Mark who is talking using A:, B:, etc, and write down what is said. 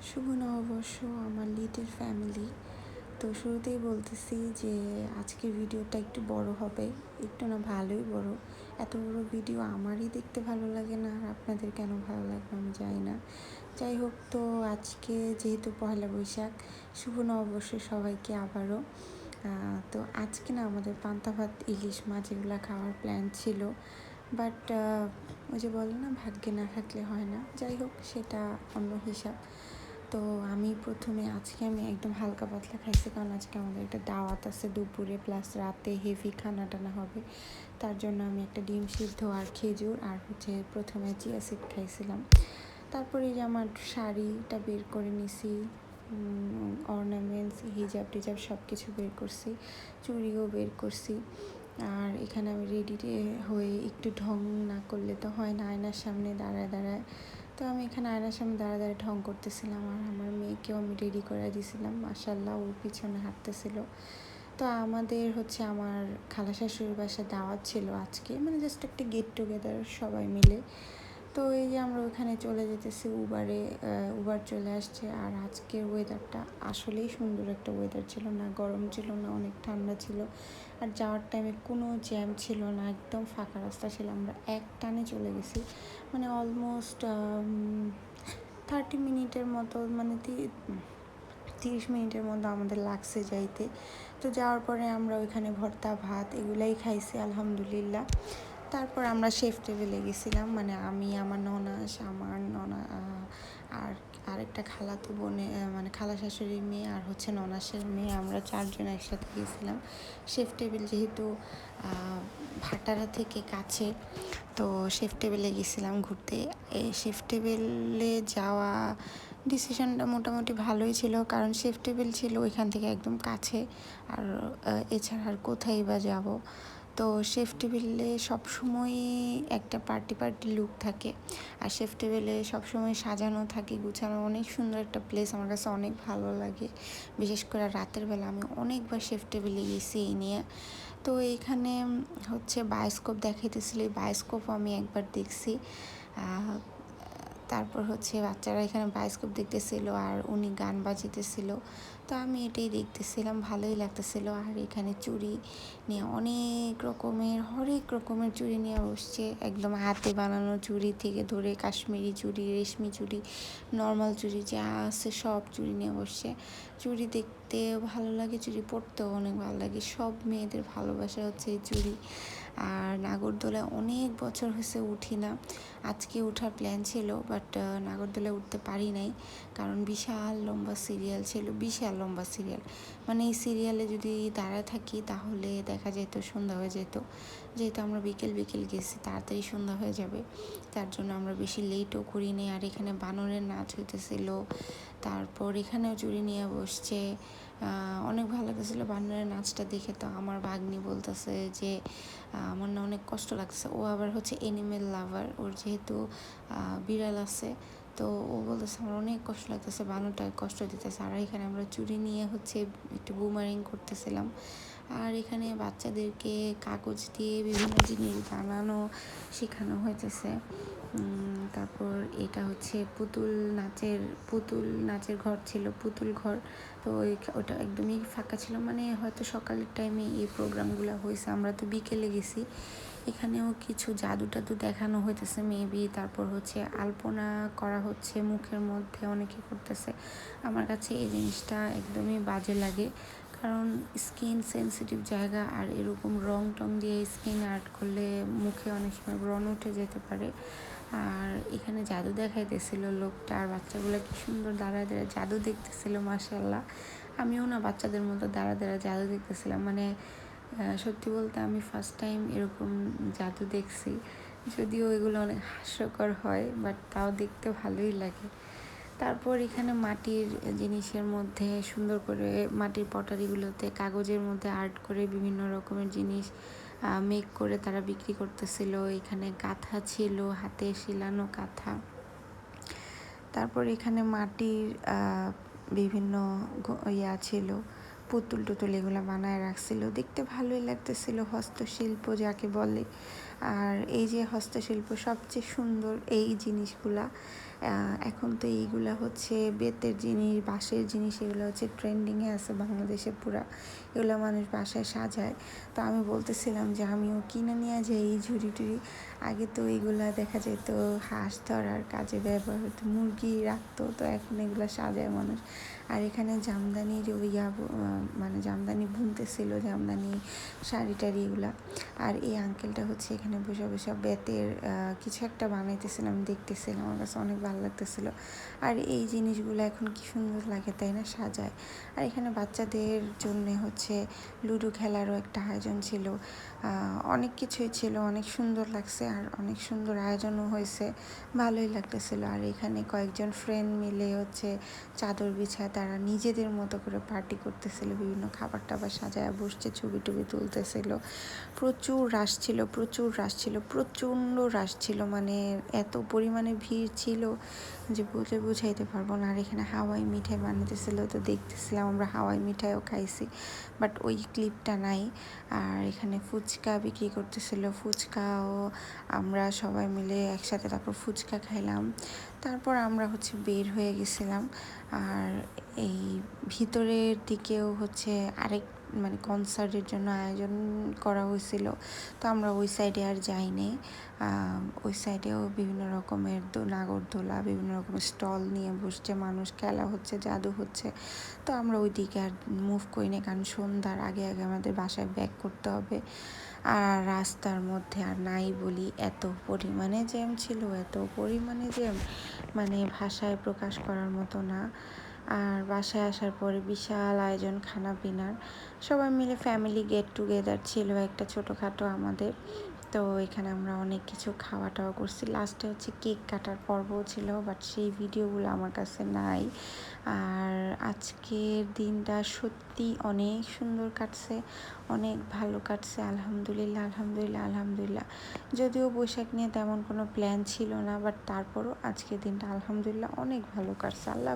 A: শুভ নববর্ষ আমার little family. তো শুরুতেই বলতেছি যে আজকের ভিডিওটা একটু বড় হবে, একটু না ভালোই বড়। এত বড় ভিডিও আমারই দেখতে ভালো লাগে না, আর আপনাদের কেন ভালো লাগবে আমি জানি না। যাই হোক, তো আজকে যেহেতু পয়লা বৈশাখ, শুভ নববর্ষ সবাইকে আবারও। তো আজকে না আমাদের পান্তা ভাত, ইলিশ মাছ এগুলো খাওয়ার প্ল্যান ছিল, বাট ওই যে বলে না, ভাগ্যে না থাকলে হয় না। যাই হোক, সেটা অন্য হিসাব। তো আজকে আমি একদম হালকা পাতলা খাইছি, কারণ আজকে আমাদের একটা দাওয়াত আছে দুপুরে, প্লাস রাতে হেভি খানা টানা হবে। তার জন্য আমি একটা ডিম সিদ্ধ আর খেজুর আর প্রথমে চিয়া সিড খাইছিলাম। তারপরে যে আমার শাড়িটা বের করে নিছি, অর্নামেন্টস, হিজাব টিজাব সব কিছু বের করছি, চুড়িও বের করছি। আর এখানে আমি রেডি হয়ে, একটু ঢং না করলে তো হয় না আয়নার সামনে দাঁড়ায় দাঁড়ায়। তো আমি এখানে আয়নার সামনে দাঁড়ায় দাঁড়ায় ঢং করতেছিলাম, আর আমার মেয়েকেও আমি রেডি করে দিয়েছিলাম, মাশাল্লাহ ও পিছনে হাঁটতেছিল। তো আমাদের আমার খালা শাশুড়ির বাসায় দাওয়াত ছিল আজকে, মানে জাস্ট একটা গেট টুগেদার সবাই মিলে। তো এই যে আমরা ওখানে চলে যেতেছি উবার চলে আসছে। আর আজকের ওয়েদারটা আসলেই সুন্দর একটা ওয়েদার ছিল, না গরম ছিল না অনেক ঠান্ডা ছিল। আর যাওয়ার টাইমে কোনো জ্যাম ছিল না, একদম ফাঁকা রাস্তা ছিল। আমরা এক টানে চলে গেছি, মানে অলমোস্ট 30 মিনিটের মতো, মানে 30 মিনিটের মতো আমাদের লাগছে যাইতে। তো যাওয়ার পরে আমরা ওইখানে ভর্তা ভাত এগুলাই খাইছি আলহামদুলিল্লাহ। তারপর আমরা শেফ টেবিলে গেছিলাম, মানে আমি, আমার ননাস, আমার ননা আর আরেকটা খালাতো বোনে, মানে খালা শাশুড়ির মেয়ে আর ননাসের মেয়ে, আমরা 4জন একসাথে গেছিলাম। শেফ টেবিল যেহেতু ভাটারা থেকে কাছে, তো শেফ টেবিলে গেছিলাম ঘুরতে। এই শেফ টেবিলে যাওয়া ডিসিশনটা মোটামুটি ভালোই ছিল, কারণ শেফ টেবিল ছিল ওইখান থেকে একদম কাছে। আর এছাড়া আর কোথায় বা যাব। তো শেফ টেবিলে সবসময় একটা পার্টি লুক থাকে, আর শেফ টেবিলে সবসময় সাজানো থাকে, গুছানো, অনেক সুন্দর একটা প্লেস। আমার কাছে অনেক ভালো লাগে, বিশেষ করে রাতের বেলা। আমি অনেকবার শেফ টেবিলে গেছি এই নিয়ে। তো এইখানে বায়োস্কোপ দেখাইতেছিল, এই বায়োস্কোপও আমি একবার দেখছি। তারপর বাচ্চারা এখানে বায়োস্কোপ দেখতেছিল আর উনি গান বাজিতেছিল, তো আমি এটাই দেখতেছিলাম, ভালোই লাগতেছিল। আর এখানে চুড়ি নিয়ে হরেক রকমের চুড়ি নিয়ে বসছে, একদম হাতে বানানো চুড়ি থেকে ধরে কাশ্মীরি চুড়ি, রেশমি চুড়ি, নর্মাল চুড়ি যা আছে সব চুড়ি নিয়ে বসছে। চুড়ি দেখতে ভালো লাগে, চুড়ি পরতেও অনেক ভালো লাগে, সব মেয়েদের ভালোবাসা এই চুড়ি। আর নাগরদোলায় অনেক বছর হয়েছে উঠি না, আজকে ওঠার প্ল্যান ছিল, বাট নাগরদোলায় উঠতে পারি নাই, কারণ বিশাল লম্বা সিরিয়াল। মানে এই সিরিয়ালে যদি দাঁড়ায় থাকি তাহলে দেখা যেত সন্ধ্যা হয়ে যেত। যেহেতু আমরা বিকেল গেছি, তাড়াতাড়ি সন্ধ্যা হয়ে যাবে, তার জন্য আমরা বেশি লেটও করিনি। আর এখানে বানরের নাচ হইতেছিল, তারপর এখানেও চুড়ি নিয়ে বসছে। অনেক ভালো লাগতেছিলো বানরের নাচটা দেখে। তো আমার ভাগ্নি বলতেছে যে আমার না অনেক কষ্ট লাগছে, ও আবার এনিমেল লাভার, ওর যেহেতু বিড়াল আছে, তো ও বলতেছে আমার অনেক কষ্ট লাগতেছে, বানরটাকে কষ্ট দিতেছে। আর এখানে আমরা চুড়ি নিয়ে একটু বুমারিং করতেছিলাম। আর এখানে বাচ্চাদেরকে কাগজ দিয়ে বিভিন্ন জিনিস বানানো শেখানো হইতেছে। তারপর এটা পুতুল নাচের ঘর ছিল, পুতুল ঘর। তো ওটা একদমই ফাঁকা ছিল, মানে হয়তো সকালের টাইমে এই প্রোগ্রামগুলো হয়েছে, আমরা তো বিকেলে গেছি। এখানেও কিছু জাদু টাদু দেখানো হইতেছে মেবি। তারপর আলপনা করা হচ্ছে মুখের মধ্যে, অনেকে করতেছে। আমার কাছে এই জিনিসটা একদমই বাজে লাগে, কারণ স্কিন সেন্সিটিভ জায়গা, আর এরকম রং টং দিয়ে স্কিন আর্ট করলে মুখে অনেক সময় ব্রণ উঠে যেতে পারে। আর এখানে জাদু দেখাইতেছিল লোকটা, আর বাচ্চাগুলো কি সুন্দর দাঁড়ায় দাঁড়ায় জাদু দেখতেছিল, মাশাল্লাহ। আমিও না বাচ্চাদের মতো দাঁড়ায় দাঁড়ায় জাদু দেখতেছিলাম, মানে সত্যি বলতে আমি ফার্স্ট টাইম এরকম জাদু দেখছি। যদিও এগুলো অনেক হাস্যকর হয়, বাট তাও দেখতে ভালোই লাগে। তারপর এখানে মাটির জিনিসের মধ্যে সুন্দর করে মাটির পটারিগুলোতে কাগজের মধ্যে আর্ট করে বিভিন্ন রকমের জিনিস মেক করে তারা বিক্রি করতেছিল। এখানে কাঁথা ছিল, হাতে শিলানো কাঁথা। তারপর এখানে মাটির বিভিন্ন ছিল, পুতুল টুতুল এগুলো বানায় রাখছিল, দেখতে ভালোই লাগতেছিল, হস্তশিল্প যাকে বলে। আর এই যে হস্তশিল্প সবচেয়ে সুন্দর এই জিনিসগুলা, এখন তো এইগুলা হচ্ছে বেতের জিনিস, বাঁশের জিনিস, এগুলো হচ্ছে ট্রেন্ডিংয়ে আছে বাংলাদেশে পুরা। এগুলো মানুষ বাসায় সাজায়। তো আমি বলতেছিলাম যে আমিও কিনে নিয়ে যাই এই ঝুড়ি টুড়ি। আগে তো এইগুলা দেখা যেত হাঁস ধরার কাজে ব্যবহার হতো, মুরগি রাখতো, তো এখন এগুলো সাজায় মানুষ। আর এখানে জামদানির মানে জামদানি বুনতেছিল, জামদানি শাড়ি টাড়ি এগুলা। আর এই আঙ্কেলটা হচ্ছে এখানে বসে বসে বেতের কিছু একটা বানাইতেছিলাম, দেখতেছিলাম, আমার কাছে অনেক ভালো লাগতেছিল। আর এই জিনিসগুলো এখন কি সুন্দর লাগে তাই না, সাজায়। আর এখানে বাচ্চাদের জন্যে হচ্ছে লুডো খেলারও একটা আয়োজন ছিল, অনেক কিছুই ছিল, অনেক সুন্দর লাগছে আর অনেক সুন্দর আয়োজনও হয়েছে, ভালোই লাগতেছিল। আর এখানে কয়েকজন ফ্রেন্ড মিলে হচ্ছে চাদর বিছায় তারা নিজেদের মতো করে পার্টি করতেছিল, বিভিন্ন খাবার টাবার সাজায় বসছে, ছবি টবি তুলতেছিল। প্রচুর রাশ ছিল, প্রচুর রাশ ছিল, প্রচণ্ড রাশ ছিল, মানে এত পরিমাণে ভিড় ছিল যে বলে বোঝাইতে পারবো না। আর এখানে হাওয়াই মিঠাই বানাতেছিল, তো দেখতেছিলাম, আমরা হাওয়াই মিঠাইও খাইছি, বাট ওই ক্লিপটা নাই। আর এখানে ফুচকা বিক্রি করতেছিল, ফুচকাও আমরা সবাই মিলে একসাথে তারপর ফুচকা খাইলাম। তারপর আমরা হচ্ছে বের হয়ে গেছিলাম। আর এই ভিতরের দিকেও হচ্ছে আরেক মানে কনসার্টের জন্য আয়োজন করা হয়েছিল, তো আমরা ওই সাইডে আর যাইনি। ওই সাইডেও বিভিন্ন রকমের নাগরদোলা, বিভিন্ন রকমের স্টল নিয়ে বসছে মানুষ, খেলা হচ্ছে, জাদু হচ্ছে। তো আমরা ওই দিকে আর মুভ করি না, কারণ সন্ধ্যার আগে আগে আমাদের বাসায় ব্যাক করতে হবে। আর রাস্তার মধ্যে আর নাই বলি, এত পরিমাণে জ্যাম ছিল, এত পরিমাণে জ্যাম, মানে ভাষায় প্রকাশ করার মতো না। আর বাসায় আসার পরে বিশাল আয়োজন খানা পিনার, সবাই মিলে ফ্যামিলি গেট টুগেদার ছিল একটা ছোটোখাটো আমাদের। তো এখানে আমরা অনেক কিছু খাওয়া টাওয়া করছি, লাস্টে হচ্ছে কেক কাটার পর্বও ছিল, বাট সেই ভিডিওগুলো আমার কাছে নাই। আর আজকের দিনটা সত্যি অনেক সুন্দর কাটছে, অনেক ভালো কাটছে, আলহামদুলিল্লাহ আলহামদুলিল্লাহ আলহামদুলিল্লাহ। যদিও বৈশাখ নিয়ে তেমন কোনো প্ল্যান ছিল না, বাট তারপরও আজকের দিনটা আলহামদুলিল্লাহ অনেক ভালো কাটছে। আল্লাহ